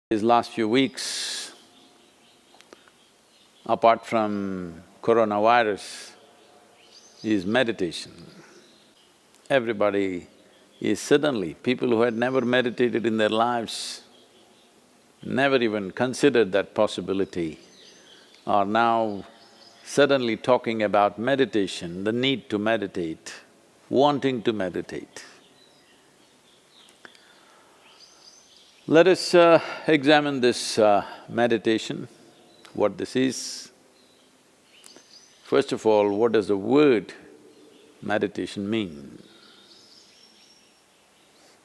These last few weeks, apart from coronavirus, is meditation. Everybody is suddenly, people who had never meditated in their lives, never even considered that possibility, are now suddenly talking about meditation, the need to meditate, wanting to meditate. Let us examine this meditation, what this is. First of all, what does the word meditation mean?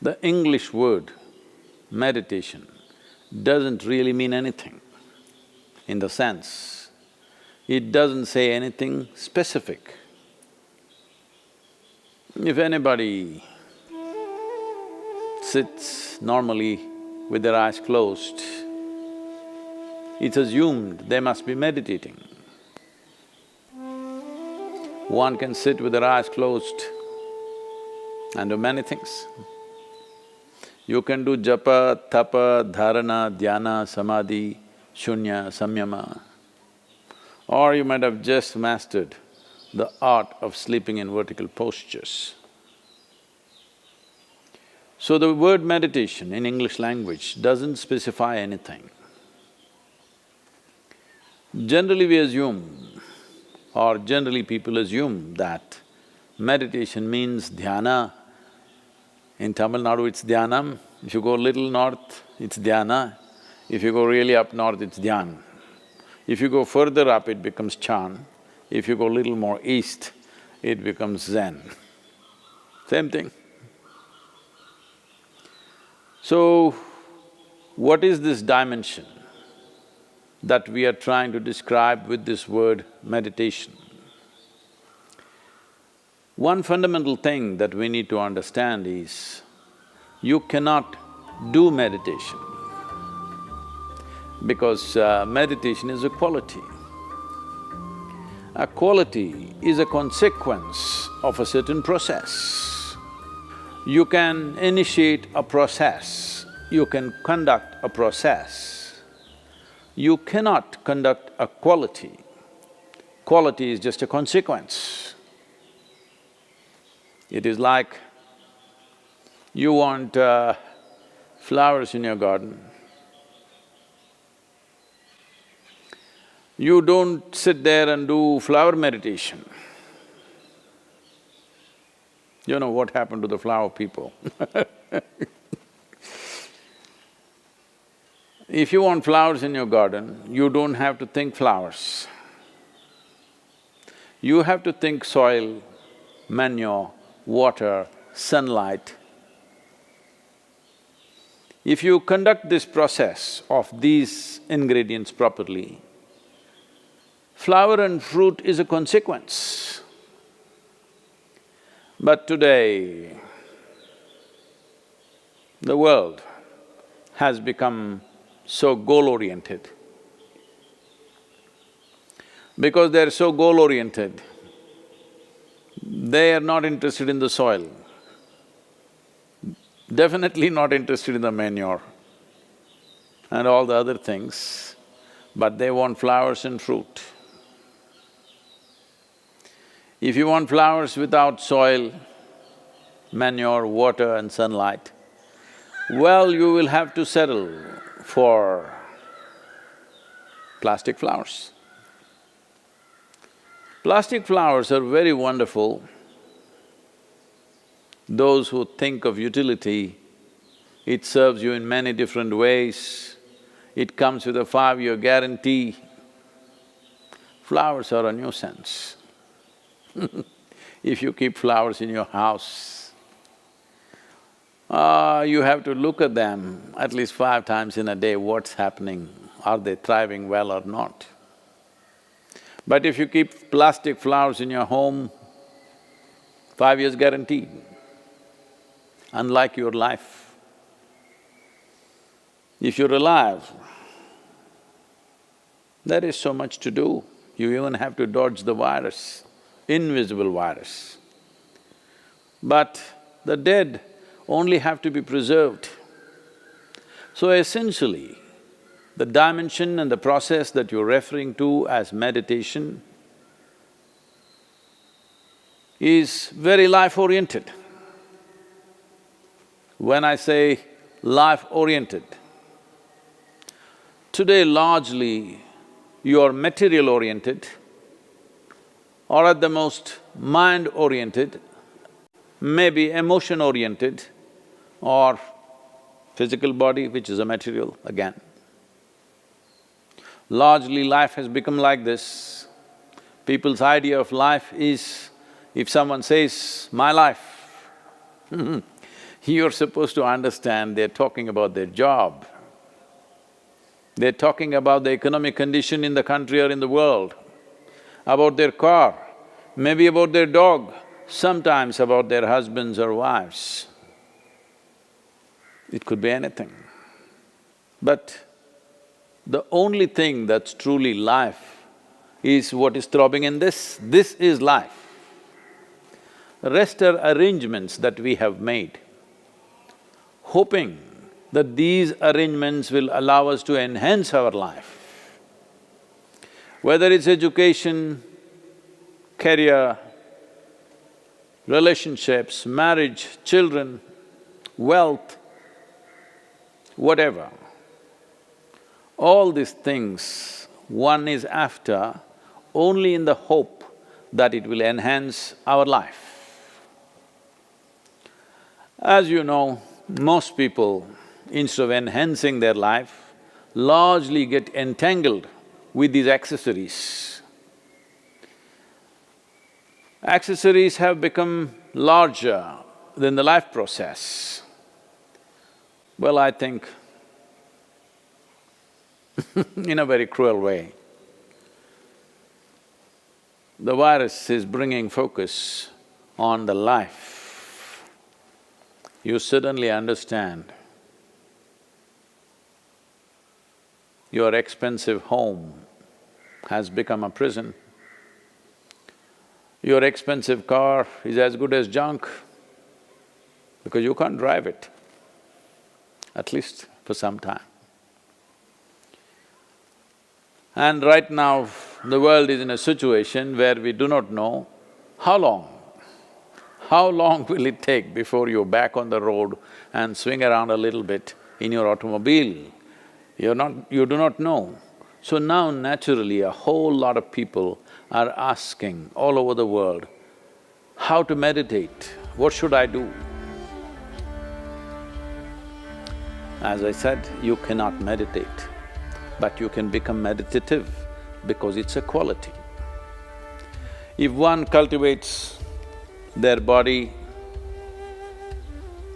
The English word meditation doesn't really mean anything, in the sense, it doesn't say anything specific. If anybody sits normally with their eyes closed, it's assumed they must be meditating. One can sit with their eyes closed and do many things. You can do japa, tapa, dharana, dhyana, samadhi, shunya, samyama. Or you might have just mastered the art of sleeping in vertical postures. So the word meditation in English language doesn't specify anything. Generally we assume, or generally people assume that meditation means dhyana. In Tamil Nadu it's dhyanam, if you go little north, it's dhyana, if you go really up north, it's dhyan. If you go further up, it becomes chan, if you go little more east, it becomes zen. Same thing. So, what is this dimension that we are trying to describe with this word meditation? One fundamental thing that we need to understand is, you cannot do meditation because meditation is a quality. A quality is a consequence of a certain process. You can initiate a process, you can conduct a process. You cannot conduct a quality. Quality is just a consequence. It is like you want flowers in your garden. You don't sit there and do flower meditation. You know what happened to the flower people If you want flowers in your garden, you don't have to think flowers. You have to think soil, manure, water, sunlight. If you conduct this process of these ingredients properly, flower and fruit is a consequence. But today, the world has become so goal-oriented. Because they're so goal-oriented, they are not interested in the soil, definitely not interested in the manure and all the other things, but they want flowers and fruit. If you want flowers without soil, manure, water and sunlight, well, you will have to settle for plastic flowers. Plastic flowers are very wonderful. Those who think of utility, it serves you in many different ways. It comes with a 5-year guarantee. Flowers are a nuisance. If you keep flowers in your house, you have to look at them at least 5 times in a day, what's happening, are they thriving well or not. But if you keep plastic flowers in your home, 5 years guaranteed. Unlike your life, if you're alive, there is so much to do. You even have to dodge the virus, invisible virus. But the dead only have to be preserved. So essentially, The dimension and the process that you're referring to as meditation is very life-oriented. When I say life-oriented, today largely you are material-oriented or at the most mind-oriented, maybe emotion-oriented or physical body, which is a material again. Largely life has become like this. People's idea of life is, if someone says, "my life," you're supposed to understand they're talking about their job. They're talking about the economic condition in the country or in the world, about their car, maybe about their dog, sometimes about their husbands or wives. It could be anything. But the only thing that's truly life is what is throbbing in this. This is life. The rest are arrangements that we have made, hoping that these arrangements will allow us to enhance our life. Whether it's education, career, relationships, marriage, children, wealth, whatever. All these things one is after only in the hope that it will enhance our life. As you know, most people, instead of enhancing their life, largely get entangled with these accessories. Accessories have become larger than the life process. Well, I think in a very cruel way. The virus is bringing focus on the life. You suddenly understand your expensive home has become a prison. Your expensive car is as good as junk because you can't drive it, at least for some time. And right now, the world is in a situation where we do not know how long will it take before you're back on the road and swing around a little bit in your automobile. You do not know. So now naturally a whole lot of people are asking all over the world, how to meditate, what should I do? As I said, you cannot meditate, but you can become meditative because it's a quality. If one cultivates their body,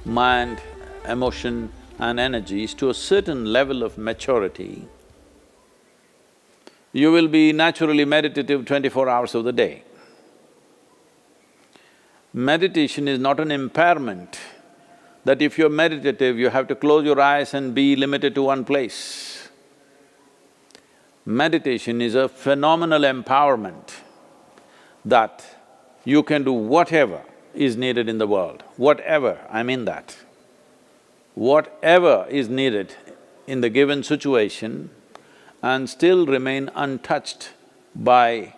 mind, emotion and energies to a certain level of maturity, you will be naturally meditative 24 hours of the day. Meditation is not an impairment that if you're meditative, you have to close your eyes and be limited to one place. Meditation is a phenomenal empowerment that you can do whatever is needed in the world, whatever, I mean that. Whatever is needed in the given situation and still remain untouched by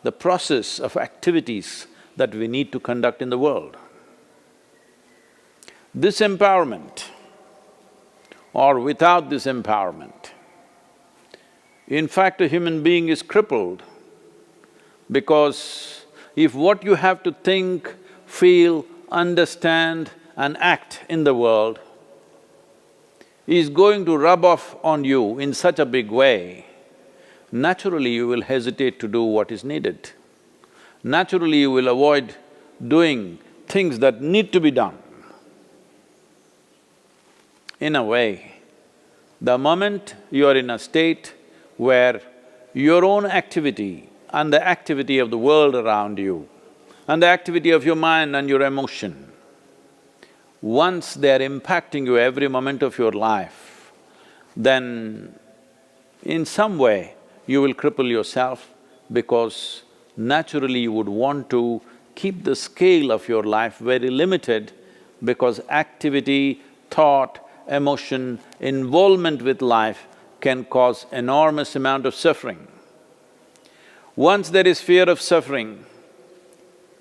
the process of activities that we need to conduct in the world. This empowerment or without this empowerment, in fact, a human being is crippled because if what you have to think, feel, understand and act in the world is going to rub off on you in such a big way, naturally you will hesitate to do what is needed. Naturally you will avoid doing things that need to be done. In a way, the moment you are in a state where your own activity and the activity of the world around you and the activity of your mind and your emotion, once they're impacting you every moment of your life, then in some way you will cripple yourself because naturally you would want to keep the scale of your life very limited because activity, thought, emotion, involvement with life can cause enormous amount of suffering. Once there is fear of suffering,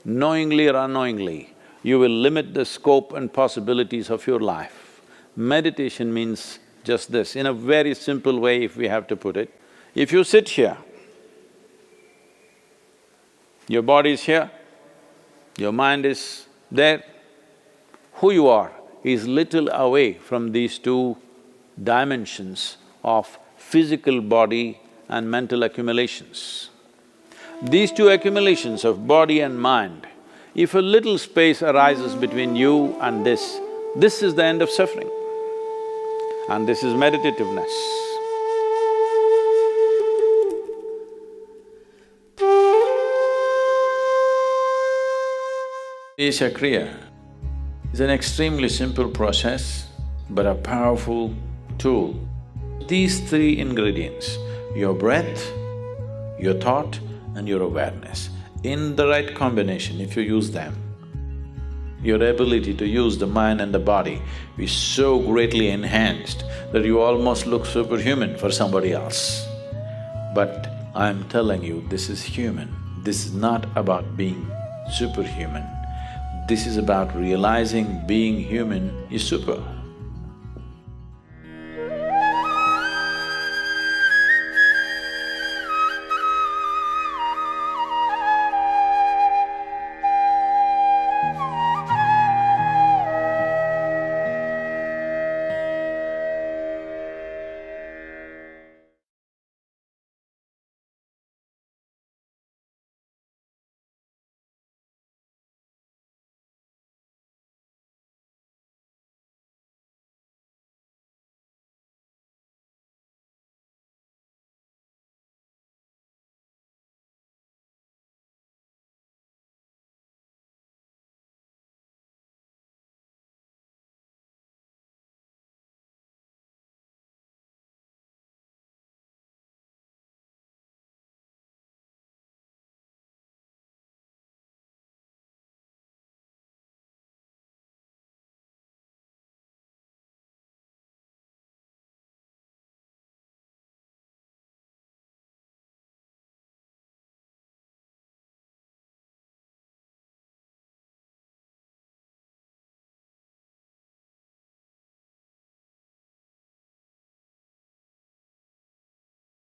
knowingly or unknowingly, you will limit the scope and possibilities of your life. Meditation means just this, in a very simple way if we have to put it. If you sit here, your body is here, your mind is there, who you are is little away from these two dimensions of physical body and mental accumulations. These two accumulations of body and mind, if a little space arises between you and this is the end of suffering. And this is meditativeness. Chakra is an extremely simple process, but a powerful tool. These three ingredients, your breath, your thought and your awareness, in the right combination, if you use them, your ability to use the mind and the body is so greatly enhanced that you almost look superhuman for somebody else. But I'm telling you, this is human. This is not about being superhuman. This is about realizing being human is super.